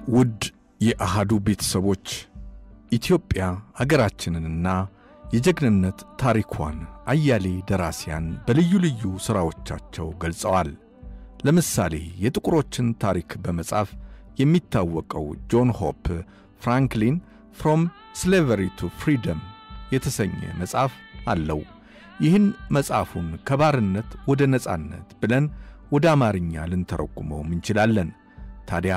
ውድ የአሃዱ ቤተሰቦች ኢትዮጵያ አገራችንንና የጀግንነት ታሪኳን አያሌ ደራሲያን በልዩ ልዩ ሥራዎቻቸው ገልጸዋል። ለምሳሌ የጥቁሮችን ታሪክ በመጻፍ የሚታወቀው ጆን ሆፕ ፍራንክሊን ፍሮም ስሌቨሪ ቱ ፍሪደም የተሰኘ መጽሐፍ አለው። ይህን መጽሐፉን ከባርነት ወደ ነጻነት ብለን ወደ አማርኛ ልንተረጉመው እንችላለን። ታዲያ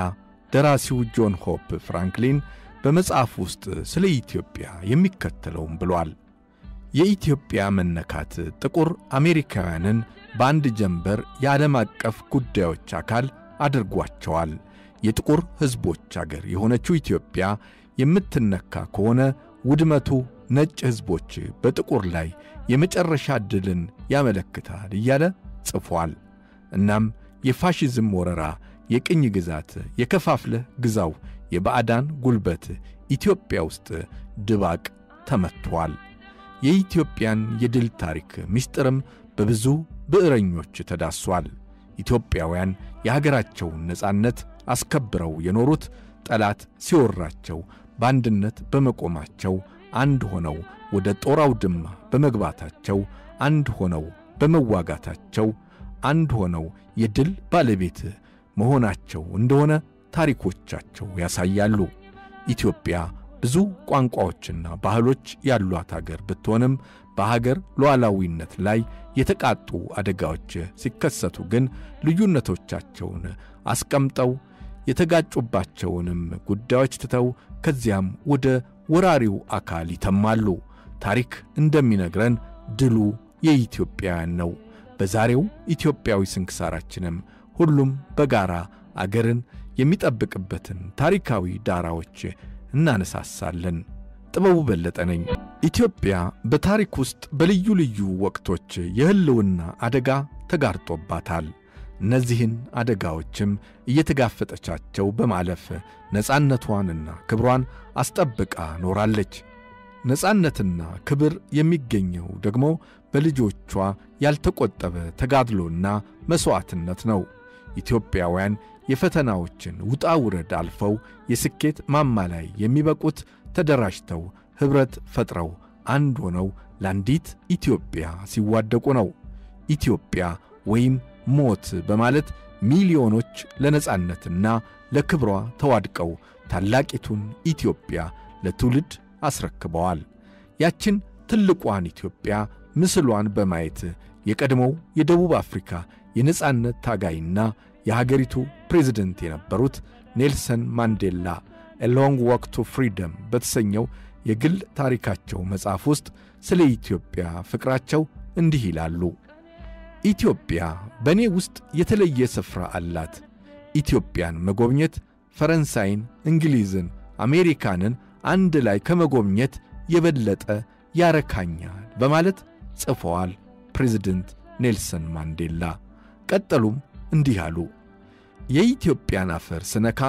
ደራሲው ጆን ሆፕ ፍራንክሊን በመጽሐፍ ውስጥ ስለ ኢትዮጵያ የሚከተለውን ብሏል። የኢትዮጵያ መነካት ጥቁር አሜሪካውያንን በአንድ ጀንበር የዓለም አቀፍ ጉዳዮች አካል አድርጓቸዋል። የጥቁር ሕዝቦች አገር የሆነችው ኢትዮጵያ የምትነካ ከሆነ ውድመቱ ነጭ ሕዝቦች በጥቁር ላይ የመጨረሻ ድልን ያመለክታል እያለ ጽፏል። እናም የፋሺዝም ወረራ፣ የቅኝ ግዛት፣ የከፋፍለህ ግዛው የባዕዳን ጉልበት ኢትዮጵያ ውስጥ ድባቅ ተመቷል። የኢትዮጵያን የድል ታሪክ ምስጢርም በብዙ ብዕረኞች ተዳሷል። ኢትዮጵያውያን የሀገራቸውን ነጻነት አስከብረው የኖሩት ጠላት ሲወራቸው በአንድነት በመቆማቸው፣ አንድ ሆነው ወደ ጦር አውድማ በመግባታቸው፣ አንድ ሆነው በመዋጋታቸው፣ አንድ ሆነው የድል ባለቤት መሆናቸው እንደሆነ ታሪኮቻቸው ያሳያሉ። ኢትዮጵያ ብዙ ቋንቋዎችና ባህሎች ያሏት ሀገር ብትሆንም በሀገር ሉዓላዊነት ላይ የተቃጡ አደጋዎች ሲከሰቱ ግን ልዩነቶቻቸውን አስቀምጠው የተጋጩባቸውንም ጉዳዮች ትተው ከዚያም ወደ ወራሪው አካል ይተማሉ። ታሪክ እንደሚነግረን ድሉ የኢትዮጵያውያን ነው። በዛሬው ኢትዮጵያዊ ስንክሳራችንም ሁሉም በጋራ አገርን የሚጠብቅበትን ታሪካዊ ዳራዎች እናነሳሳለን። ጥበቡ በለጠ ነኝ። ኢትዮጵያ በታሪክ ውስጥ በልዩ ልዩ ወቅቶች የህልውና አደጋ ተጋርጦባታል። እነዚህን አደጋዎችም እየተጋፈጠቻቸው በማለፍ ነጻነቷንና ክብሯን አስጠብቃ ኖራለች። ነጻነትና ክብር የሚገኘው ደግሞ በልጆቿ ያልተቆጠበ ተጋድሎና መስዋዕትነት ነው። ኢትዮጵያውያን የፈተናዎችን ውጣ ውረድ አልፈው የስኬት ማማ ላይ የሚበቁት ተደራጅተው ኅብረት ፈጥረው አንድ ሆነው ለአንዲት ኢትዮጵያ ሲዋደቁ ነው። ኢትዮጵያ ወይም ሞት በማለት ሚሊዮኖች ለነጻነትና ለክብሯ ተዋድቀው ታላቂቱን ኢትዮጵያ ለትውልድ አስረክበዋል። ያችን ትልቋን ኢትዮጵያ ምስሏን በማየት የቀድሞው የደቡብ አፍሪካ የነጻነት ታጋይና የሀገሪቱ ፕሬዝደንት የነበሩት ኔልሰን ማንዴላ A Long Walk to Freedom በተሰኘው የግል ታሪካቸው መጽሐፍ ውስጥ ስለ ኢትዮጵያ ፍቅራቸው እንዲህ ይላሉ። ኢትዮጵያ በእኔ ውስጥ የተለየ ስፍራ አላት። ኢትዮጵያን መጎብኘት ፈረንሳይን፣ እንግሊዝን፣ አሜሪካንን አንድ ላይ ከመጎብኘት የበለጠ ያረካኛል በማለት ጽፈዋል ፕሬዝደንት ኔልሰን ማንዴላ። ቀጠሉም እንዲህ አሉ። የኢትዮጵያን አፈር ስነካ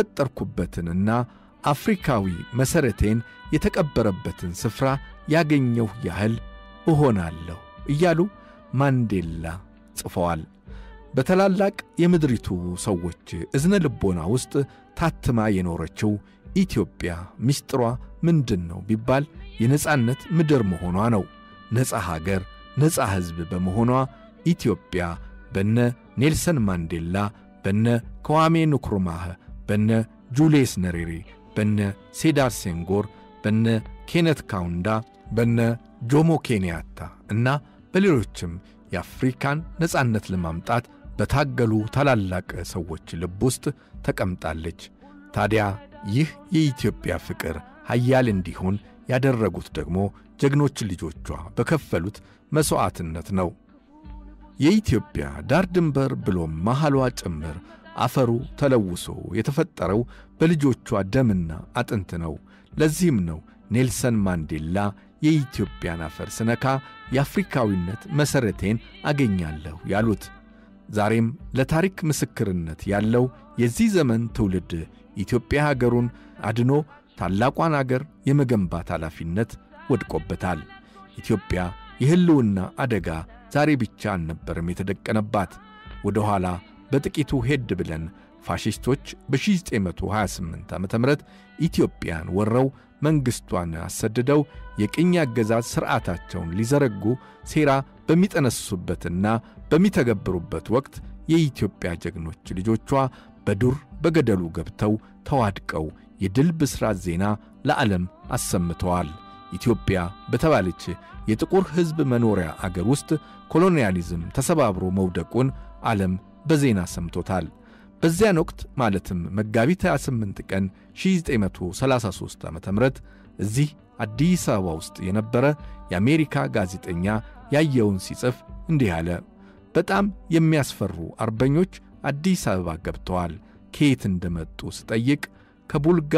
የተፈጠርኩበትንና አፍሪካዊ መሠረቴን የተቀበረበትን ስፍራ ያገኘሁ ያህል እሆናለሁ እያሉ ማንዴላ ጽፈዋል። በተላላቅ የምድሪቱ ሰዎች እዝነ ልቦና ውስጥ ታትማ የኖረችው ኢትዮጵያ ምስጢሯ ምንድን ነው ቢባል የነጻነት ምድር መሆኗ ነው። ነጻ ሀገር፣ ነጻ ሕዝብ በመሆኗ ኢትዮጵያ በነ ኔልሰን ማንዴላ፣ በነ ከዋሜ ንክሩማህ፣ በነ ጁልየስ ነሬሬ፣ በነ ሴዳር ሴንጎር፣ በነ ኬነት ካውንዳ፣ በነ ጆሞ ኬንያታ እና በሌሎችም የአፍሪካን ነጻነት ለማምጣት በታገሉ ታላላቅ ሰዎች ልብ ውስጥ ተቀምጣለች። ታዲያ ይህ የኢትዮጵያ ፍቅር ኃያል እንዲሆን ያደረጉት ደግሞ ጀግኖች ልጆቿ በከፈሉት መሥዋዕትነት ነው። የኢትዮጵያ ዳር ድንበር ብሎም መሐሏ ጭምር አፈሩ ተለውሶ የተፈጠረው በልጆቿ ደምና አጥንት ነው። ለዚህም ነው ኔልሰን ማንዴላ የኢትዮጵያን አፈር ስነካ የአፍሪካዊነት መሠረቴን አገኛለሁ ያሉት። ዛሬም ለታሪክ ምስክርነት ያለው የዚህ ዘመን ትውልድ ኢትዮጵያ ሀገሩን አድኖ ታላቋን አገር የመገንባት ኃላፊነት ወድቆበታል። ኢትዮጵያ የህልውና አደጋ ዛሬ ብቻ አልነበረም የተደቀነባት። ወደ ኋላ በጥቂቱ ሄድ ብለን ፋሺስቶች በ1928 ዓ.ም ኢትዮጵያን ወረው መንግስቷን አሰደደው የቅኝ አገዛዝ ሥርዓታቸውን ሊዘረጉ ሴራ በሚጠነሱበትና በሚተገብሩበት ወቅት የኢትዮጵያ ጀግኖች ልጆቿ በዱር በገደሉ ገብተው ተዋድቀው የድል ብስራት ዜና ለዓለም አሰምተዋል። ኢትዮጵያ በተባለች የጥቁር ሕዝብ መኖሪያ አገር ውስጥ ኮሎኒያሊዝም ተሰባብሮ መውደቁን ዓለም በዜና ሰምቶታል። በዚያን ወቅት ማለትም መጋቢት 28 ቀን 1933 ዓ.ም እዚህ አዲስ አበባ ውስጥ የነበረ የአሜሪካ ጋዜጠኛ ያየውን ሲጽፍ እንዲህ አለ። በጣም የሚያስፈሩ አርበኞች አዲስ አበባ ገብተዋል። ከየት እንደመጡ ስጠይቅ ከቡልጋ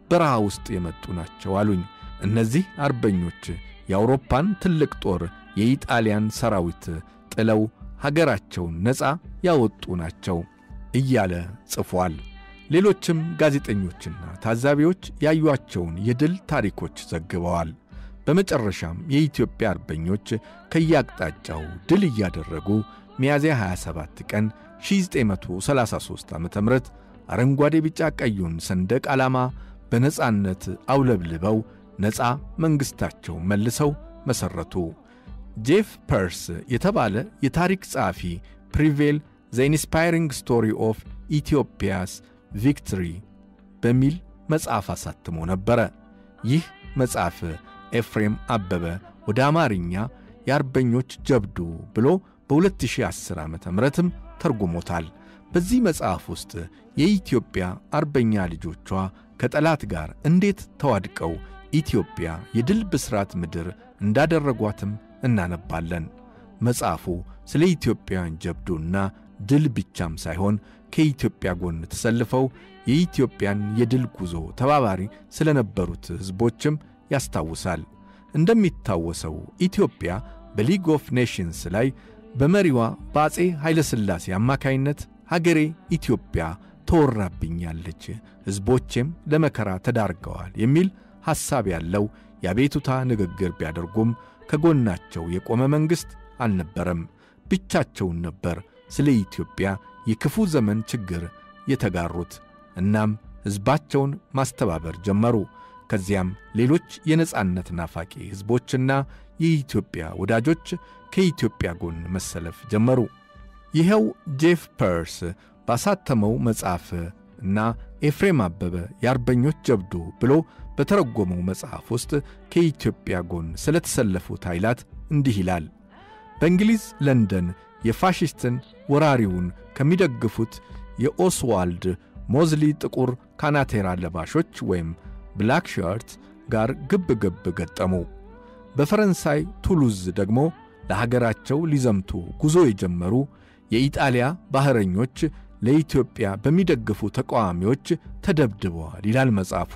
በረሃ ውስጥ የመጡ ናቸው አሉኝ። እነዚህ አርበኞች የአውሮፓን ትልቅ ጦር የኢጣሊያን ሰራዊት ጥለው ሀገራቸውን ነፃ ያወጡ ናቸው እያለ ጽፏል። ሌሎችም ጋዜጠኞችና ታዛቢዎች ያዩአቸውን የድል ታሪኮች ዘግበዋል። በመጨረሻም የኢትዮጵያ አርበኞች ከያቅጣጫው ድል እያደረጉ ሚያዝያ 27 ቀን 1933 ዓ.ም አረንጓዴ ቢጫ ቀዩን ሰንደቅ ዓላማ በነጻነት አውለብልበው ነፃ መንግስታቸው መልሰው መሰረቱ። ጄፍ ፐርስ የተባለ የታሪክ ጸሐፊ ፕሪቬል ዘ ኢንስፓይሪንግ ስቶሪ ኦፍ ኢትዮጵያስ ቪክትሪ በሚል መጽሐፍ አሳትሞ ነበረ። ይህ መጽሐፍ ኤፍሬም አበበ ወደ አማርኛ የአርበኞች ጀብዱ ብሎ በ2010 ዓ.ም ተርጉሞታል። በዚህ መጽሐፍ ውስጥ የኢትዮጵያ አርበኛ ልጆቿ ከጠላት ጋር እንዴት ተዋድቀው ኢትዮጵያ የድል ብስራት ምድር እንዳደረጓትም እናነባለን። መጽሐፉ ስለ ኢትዮጵያውያን ጀብዱና ድል ብቻም ሳይሆን ከኢትዮጵያ ጎን ተሰልፈው የኢትዮጵያን የድል ጉዞ ተባባሪ ስለነበሩት ሕዝቦችም ያስታውሳል። እንደሚታወሰው ኢትዮጵያ በሊግ ኦፍ ኔሽንስ ላይ በመሪዋ በአፄ ኃይለ ሥላሴ አማካይነት ሀገሬ ኢትዮጵያ ተወራብኛለች፣ ሕዝቦቼም ለመከራ ተዳርገዋል የሚል ሐሳብ ያለው የአቤቱታ ንግግር ቢያደርጉም ከጎናቸው የቆመ መንግሥት አልነበረም። ብቻቸውን ነበር ስለ ኢትዮጵያ የክፉ ዘመን ችግር የተጋሩት። እናም ሕዝባቸውን ማስተባበር ጀመሩ። ከዚያም ሌሎች የነጻነት ናፋቂ ሕዝቦችና የኢትዮጵያ ወዳጆች ከኢትዮጵያ ጎን መሰለፍ ጀመሩ። ይኸው ጄፍ ፐርስ ባሳተመው መጽሐፍ እና ኤፍሬም አበበ የአርበኞች ጀብዱ ብሎ በተረጎመው መጽሐፍ ውስጥ ከኢትዮጵያ ጎን ስለተሰለፉት ኃይላት እንዲህ ይላል። በእንግሊዝ ለንደን የፋሽስትን ወራሪውን ከሚደግፉት የኦስዋልድ ሞዝሊ ጥቁር ካናቴራ ለባሾች ወይም ብላክ ሸርት ጋር ግብ ገጠሙ። በፈረንሳይ ቱሉዝ ደግሞ ለሀገራቸው ሊዘምቱ ጉዞ የጀመሩ የኢጣሊያ ባህረኞች ለኢትዮጵያ በሚደግፉ ተቃዋሚዎች ተደብድበዋል ይላል መጽሐፉ።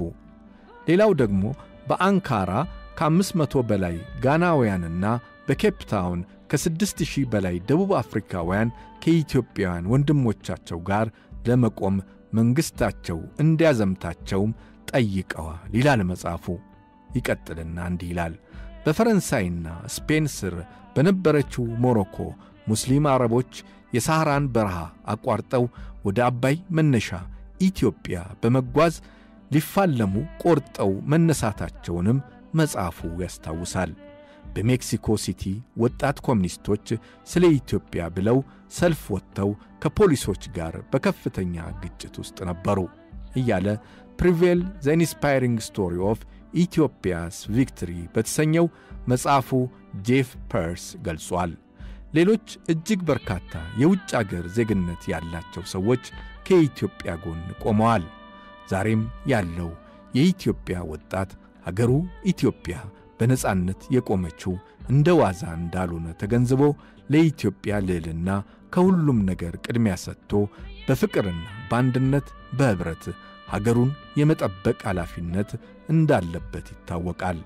ሌላው ደግሞ በአንካራ ከ500 በላይ ጋናውያንና በኬፕታውን ከ6000 በላይ ደቡብ አፍሪካውያን ከኢትዮጵያውያን ወንድሞቻቸው ጋር ለመቆም መንግሥታቸው እንዲያዘምታቸውም ጠይቀዋል ይላል መጽሐፉ። ይቀጥልና እንዲህ ይላል። በፈረንሳይና ስፔን ስር በነበረችው ሞሮኮ ሙስሊም አረቦች የሳህራን በረሃ አቋርጠው ወደ አባይ መነሻ ኢትዮጵያ በመጓዝ ሊፋለሙ ቆርጠው መነሳታቸውንም መጽሐፉ ያስታውሳል። በሜክሲኮ ሲቲ ወጣት ኮሚኒስቶች ስለ ኢትዮጵያ ብለው ሰልፍ ወጥተው ከፖሊሶች ጋር በከፍተኛ ግጭት ውስጥ ነበሩ እያለ ፕሪቬል ዘ ኢንስፓይሪንግ ስቶሪ ኦፍ ኢትዮጵያስ ቪክትሪ በተሰኘው መጽሐፉ ጄፍ ፐርስ ገልጿል። ሌሎች እጅግ በርካታ የውጭ አገር ዜግነት ያላቸው ሰዎች ከኢትዮጵያ ጎን ቆመዋል። ዛሬም ያለው የኢትዮጵያ ወጣት ሀገሩ ኢትዮጵያ በነጻነት የቆመችው እንደ ዋዛ እንዳልሆነ ተገንዝቦ ለኢትዮጵያ ልዕልና ከሁሉም ነገር ቅድሚያ ሰጥቶ በፍቅርና በአንድነት በህብረት ሀገሩን የመጠበቅ ኃላፊነት እንዳለበት ይታወቃል።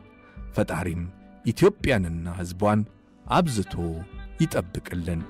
ፈጣሪም ኢትዮጵያንና ሕዝቧን አብዝቶ ይጠብቅልን።